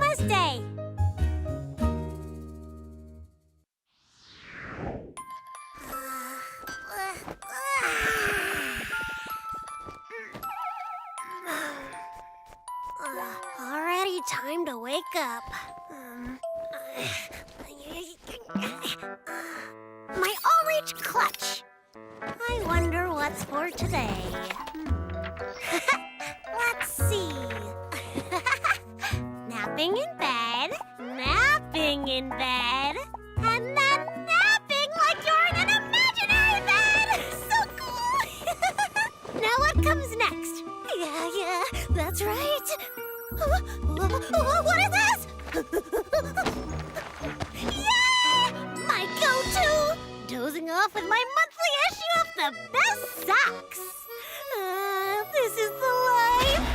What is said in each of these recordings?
Kuma's day. Already time to wake up. My all-reach clutch. I wonder what's for today. Let's see. Napping in bed, napping in bed, and then napping like you're in an imaginary bed! So cool! Now what comes next? Yeah, that's right. What is this? Yay! My go-to! Dozing off with my monthly issue of the best socks. This is the life.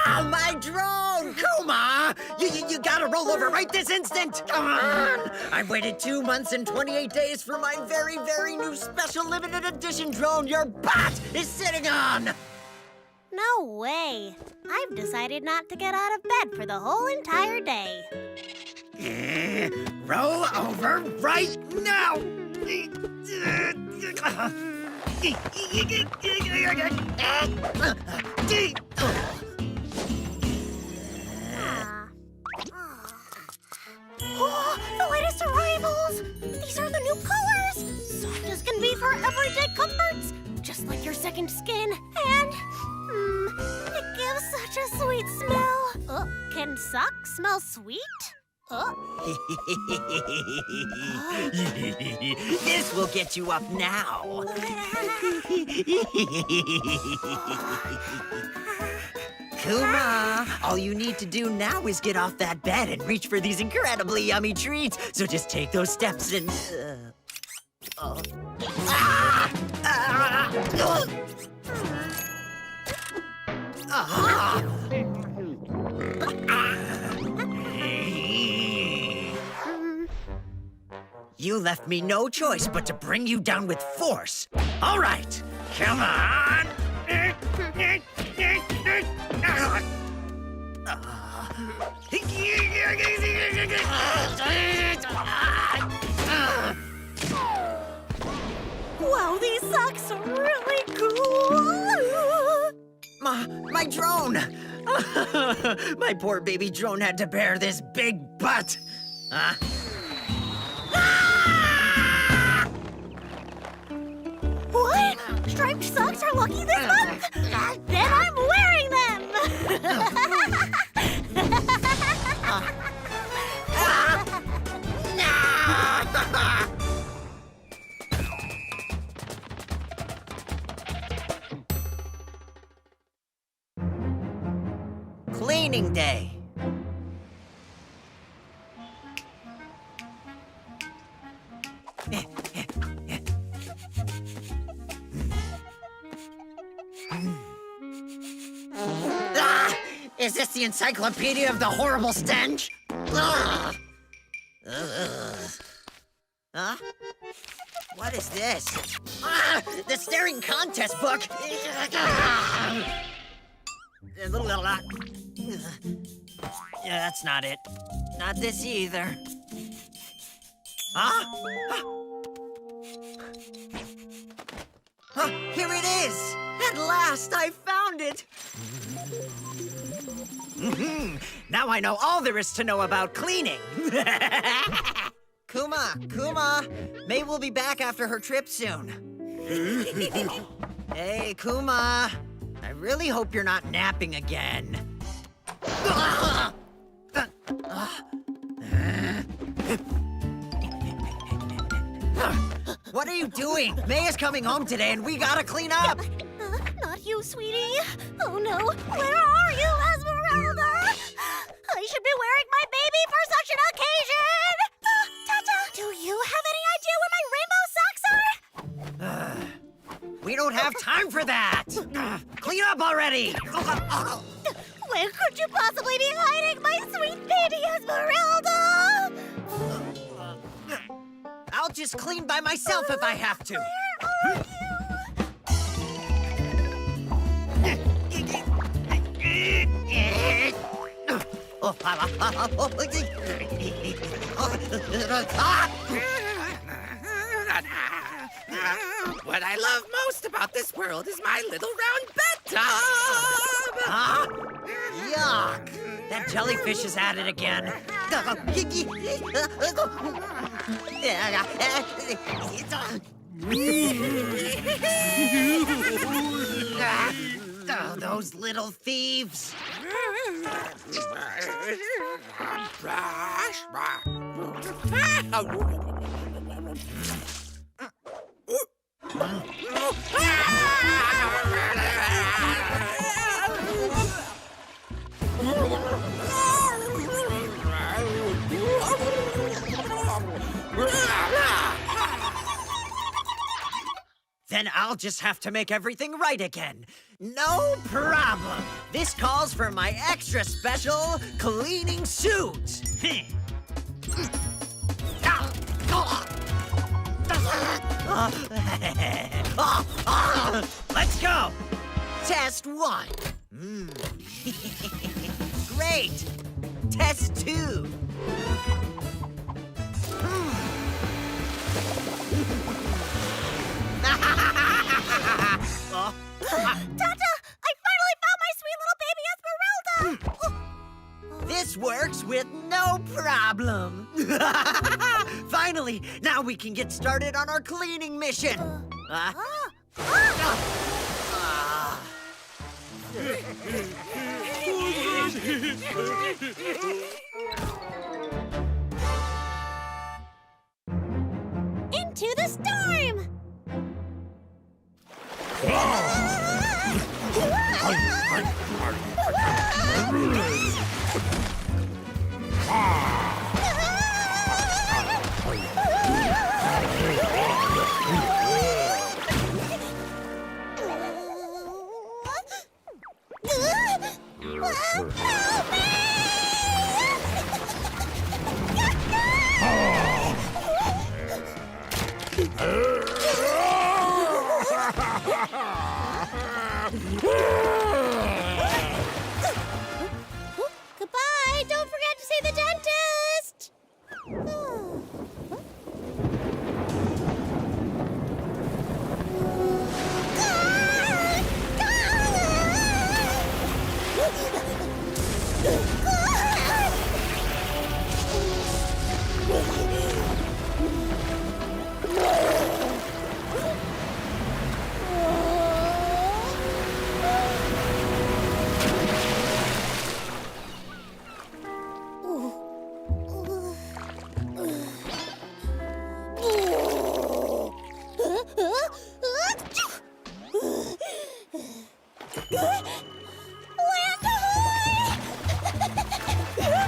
Ah, my drone! Kuma! You gotta roll over right this instant! Come on! I've waited 2 months and 28 days for my very, very new special limited edition drone your bot is sitting on! No way. I've decided not to get out of bed for the whole entire day. Roll over right now! Oh, the latest arrivals! These are the new colors! Soft as can be for everyday comforts, just like your second skin. And, it gives such a sweet smell. Can socks smell sweet? This will get you up now. Kuma, all you need to do now is get off that bed and reach for these incredibly yummy treats. So just take those steps and... You left me no choice but to bring you down with force. All right, come on. Wow, these socks are really cool! My drone! My poor baby drone had to bear this big butt. What? Striped socks are lucky this month? Then I'm wearing them! Cleaning day. Is this the encyclopedia of the horrible stench? Huh? What is this? The staring contest book! Yeah, that's not it. Not this either. Here it is! At last, I found it! Now I know all there is to know about cleaning. Kuma, May will be back after her trip soon. Hey, Kuma, I really hope you're not napping again. What are you doing? May is coming home today and we gotta clean up. Not you, sweetie. Oh no, where are you, Esmeralda? I should be wearing my baby for such an occasion. Tata, do you have any idea where my rainbow socks are? We don't have time for that. Clean up already. Where could you possibly be hiding my sweet baby, Esmeralda? I'll just clean by myself if I have to. Where are you? What I love most about this world is my little round bathtub. Huh? Yuck! That jellyfish is at it again. Oh, those little thieves. Then I'll just have to make everything right again. No problem. This calls for my extra special cleaning suit. Let's go. Test 1. Great. Test 2. Tata, I finally found my sweet little baby Esmeralda! This works with no problem. Finally, now we can get started on our cleaning mission. Into the storm! Goodbye! Don't forget to see the dentist!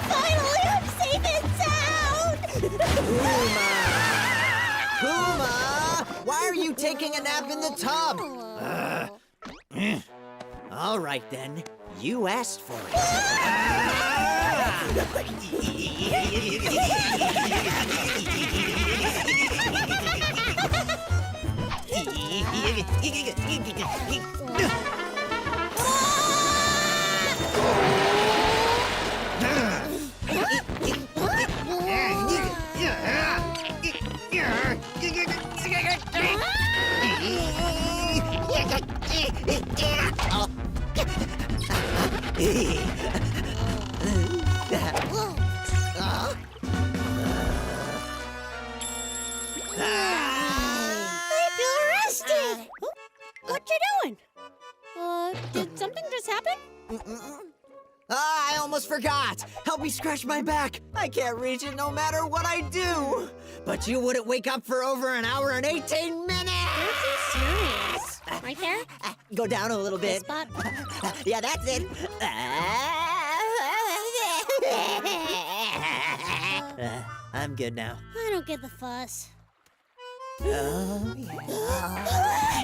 Finally, I'm safe and sound! Kuma! Why are you taking a nap in the tub? All right, then. You asked for it. I feel rested! What you doing? Did something just happen? I almost forgot. Help me scratch my back. I can't reach it no matter what I do. But you wouldn't wake up for over an hour and 18 minutes. You're too serious. Right there? Go down a little This bit. spot? Yeah, that's it. I'm good now. I don't get the fuss. Oh, yeah.